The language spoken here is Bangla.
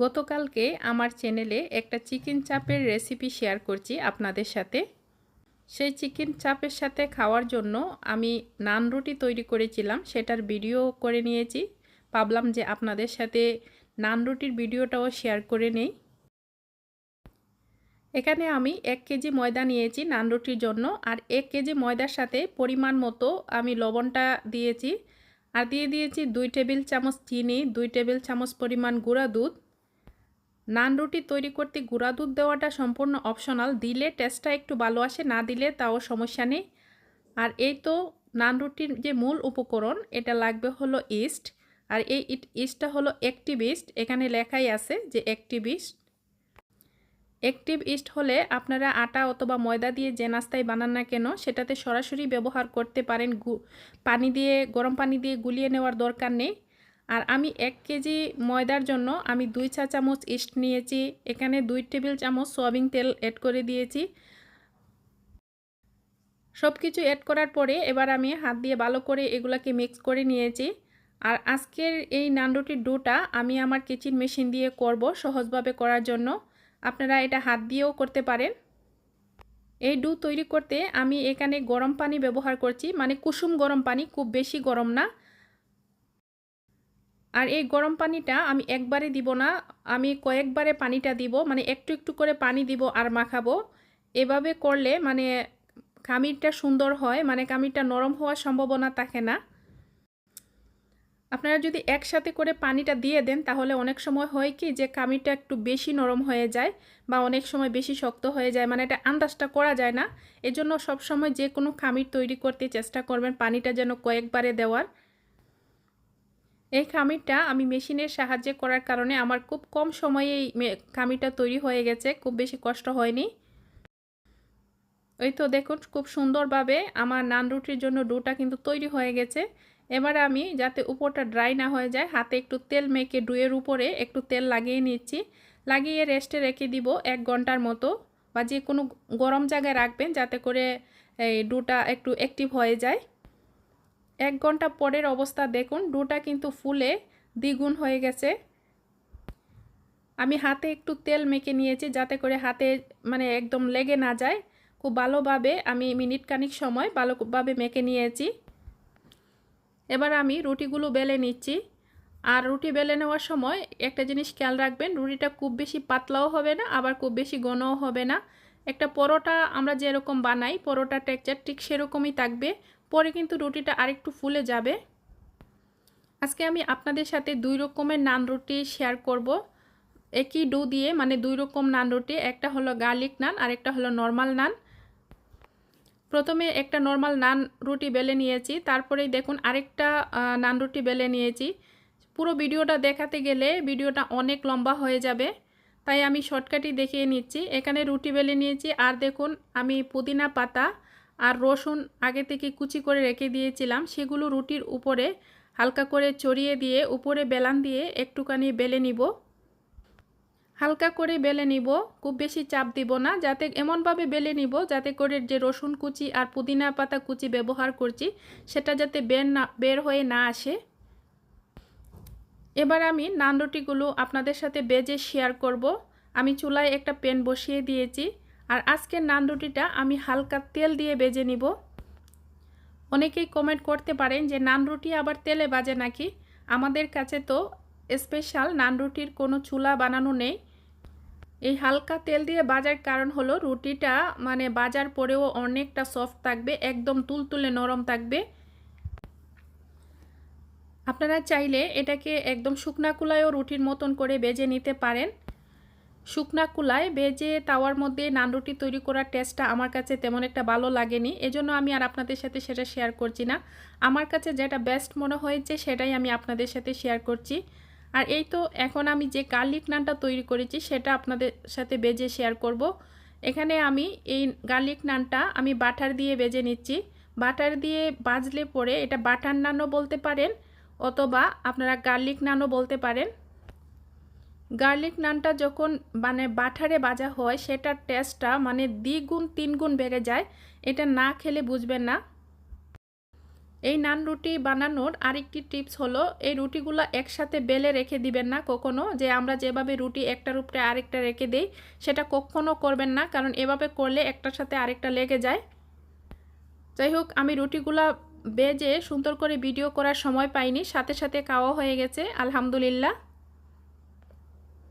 গতকালকে আমার চ্যানেলে একটা চিকেন চাপের রেসিপি শেয়ার করছি আপনাদের সাথে। সেই চিকেন চাপের সাথে খাওয়ার জন্য আমি নান রুটি তৈরি করেছিলাম, সেটার ভিডিও করে নিয়েছি। ভাবলাম যে আপনাদের সাথে নান রুটির ভিডিওটাও শেয়ার করে নেই। এখানে আমি 1 কেজি ময়দা নিয়েছি নান রুটির জন্য, আর 1 কেজি ময়দার সাথে পরিমাণ মতো আমি লবণটা দিয়েছি, আর দিয়ে দিয়েছি 2 টেবিল চামচ চিনি, 2 টেবিল চামচ পরিমাণ গুঁড়া দুধ। নান রুটি তৈরি করতে গুঁড়া দুধ দেওয়াটা সম্পূর্ণ অপশনাল, দিলে টেস্টটা একটু ভালো আসে, না দিলে তাও সমস্যা নেই। আর এই তো নান রুটির যে মূল উপকরণ, এটা লাগবে হলো ইস্ট। আর এই ইস্টটা হলো অ্যাক্টিভ ইস্ট, এখানে লেখাই আছে যে অ্যাক্টিভ ইস্ট। অ্যাক্টিভ ইস্ট হলে আপনারা আটা অথবা ময়দা দিয়ে যে নাস্তায় বানান না কেন সেটাতে সরাসরি ব্যবহার করতে পারেন। পানি দিয়ে, গরম পানি দিয়ে গুলিয়ে নেওয়ার দরকার নেই। আর আমি 1 কেজি ময়দার জন্য আমি 2 চা চামচ ইস্ট নিয়েছি। এখানে 2 টেবিল চামচ সয়াবিন তেল অ্যাড করে দিয়েছি। সব কিছু অ্যাড করার পরে এবার আমি হাত দিয়ে ভালো করে এগুলাকে মিক্স করে নিয়েছি। আর আজকের এই নান রুটির ডোটা আমি আমার কিচেন মেশিন দিয়ে করব সহজভাবে করার জন্য। আপনারা এটা হাত দিয়েও করতে পারেন। এই ডো তৈরি করতে আমি এখানে গরম পানি ব্যবহার করছি, মানে কুসুম গরম পানি, খুব বেশি গরম না। আর এই গরম পানিটা আমি একবারে দিব না, আমি কয়েকবারে পানিটা দিব, মানে একটু একটু করে পানি দিব আর মাখাবো। এভাবে করলে মানে খামিরটা সুন্দর হয়, মানে খামিরটা নরম হওয়ার সম্ভাবনা থাকে না। আপনারা যদি একসাথে করে পানিটা দিয়ে দেন তাহলে অনেক সময় হয় কি যে খামিরটা একটু বেশি নরম হয়ে যায় বা অনেক সময় বেশি শক্ত হয়ে যায়, মানে এটা আন্দাজটা করা যায় না। এজন্য সব সময় যে কোনো খামির তৈরি করতে চেষ্টা করবেন পানিটা যেন কয়েকবারে দেওয়ার। এই খামিরটা আমি মেশিনের সাহায্যে করার কারণে আমার খুব কম সময়েই খামিরটা তৈরি হয়ে গেছে, খুব বেশি কষ্ট হয়নি। ওই তো দেখুন খুব সুন্দরভাবে আমার নান রুটির জন্য ডোটা কিন্তু তৈরি হয়ে গেছে। এবার আমি যাতে উপরটা ড্রাই না হয়ে যায় হাতে একটু তেল মেখে ডোয়ের উপরে একটু তেল লাগিয়ে নিচ্ছি। লাগিয়ে রেস্টে রেখে দিব 1 ঘন্টার মতো, বা যে কোনো গরম জায়গায় রাখবেন যাতে করে এই ডোটা একটু অ্যাক্টিভ হয়ে যায়। 1 ঘন্টা পরের অবস্থা দেখুন, ডোটা কিন্তু ফুলে দ্বিগুণ হয়ে গেছে। আমি হাতে একটু তেল মেখে নিয়েছি যাতে করে হাতে মানে একদম লেগে না যায়। খুব ভালোভাবে আমি মিনিট খানিক সময় ভালোভাবে মেখে নিয়েছি। এবার আমি রুটিগুলো বেলে নিচ্ছি। আর রুটি বেলে নেওয়ার সময় একটা জিনিস খেয়াল রাখবেন, রুটিটা খুব বেশি পাতলাও হবে না আবার খুব বেশি ঘনও হবে না। একটা পরোটা আমরা যেরকম বানাই পরোটা টেক্সচার ঠিক সেরকমই থাকবে, পরে কিন্তু রুটিটা আরেকটু ফুলে যাবে। আজকে আমি আপনাদের সাথে 2 রকমের নান রুটি শেয়ার করব একই ডো দিয়ে, মানে 2 রকম নান রুটি, একটা হলো গার্লিক নান আর একটা হলো নর্মাল নান। প্রথমে একটা নর্মাল নান রুটি বেলে নিয়েছি, তারপরেই দেখুন আরেকটা নান রুটি বেলে নিয়েছি। পুরো ভিডিওটা দেখাতে গেলে ভিডিওটা অনেক লম্বা হয়ে যাবে, তাই আমি শর্টকাটই দেখিয়ে নিচ্ছি। এখানে রুটি বেলে নিয়েছি, আর দেখুন আমি পুদিনা পাতা আর রসুন আগে থেকে কুচি করে রেখে দিয়েছিলাম, সেগুলো রুটির উপরে হালকা করে ছড়িয়ে দিয়ে উপরে বেলান দিয়ে একটুখানি বেলে নিব। হালকা করে বেলে নিব, খুব বেশি চাপ দিব না, যাতে এমনভাবে বেলে নিব যাতে করে যে রসুন কুচি আর পুদিনা পাতা কুচি ব্যবহার করছি সেটা যাতে বের হয়ে না আসে। এবার আমি নান রুটিগুলো আপনাদের সাথে বেজে শেয়ার করব। আমি চুলায় একটা প্যান বসিয়ে দিয়েছি, আর আজকের নান রুটিটা আমি হালকা তেল দিয়ে বেজে নিব। অনেকেই কমেন্ট করতে পারেন যে নান রুটি আবার তেলে ভাজে নাকি। আমাদের কাছে তো স্পেশাল নান রুটির কোনো চুলা বানানো নেই। এই হালকা তেল দিয়ে ভাজার কারণ হলো রুটিটা মানে ভাজার পরেও অনেকটা সফট থাকবে, একদম তুলতুলে নরম থাকবে। আপনারা চাইলে এটাকে একদম শুকনা কুলায়ও রুটির মতন করে বেজে নিতে পারেন। শুকনা কুলায় বেজে তাওয়ার মধ্যে নান রুটি তৈরি করার টেস্টটা আমার কাছে তেমন একটা ভালো লাগেনি, এজন্য আমি আর আপনাদের সাথে সেটা শেয়ার করছি না। আমার কাছে যেটা বেস্ট মনে হয়েছে সেটাই আমি আপনাদের সাথে শেয়ার করছি। আর এই তো এখন আমি যে গার্লিক নানটা তৈরি করেছি সেটা আপনাদের সাথে বেজে শেয়ার করব। এখানে আমি এই গার্লিক নানটা আমি বাটার দিয়ে বেজে নিচ্ছি। বাটার দিয়ে ভাজলে পরে এটা বাটার নানও বলতে পারেন অথবা আপনারা গার্লিক নানও বলতে পারেন। গার্লিক নানটা যখন মানে বাটারে ভাজা হয় সেটার টেস্টটা মানে দ্বিগুণ 3 গুণ বেড়ে যায়, এটা না খেলে বুঝবেন না। এই নান রুটি বানানোর আরেকটি টিপস হলো এই রুটিগুলো একসাথে বেলে রেখে দিবেন না কখনো, যে আমরা যেভাবে রুটি একটার উপরে আরেকটা রেখে দেই সেটা কখনো করবেন না, কারণ এভাবে করলে একটার সাথে আরেকটা লেগে যায়। যাই হোক, আমি রুটিগুলা বেজে সুন্দর করে ভিডিও করার সময় পাইনি, সাথে সাথে খাওয়া হয়ে গেছে আলহামদুলিল্লাহ।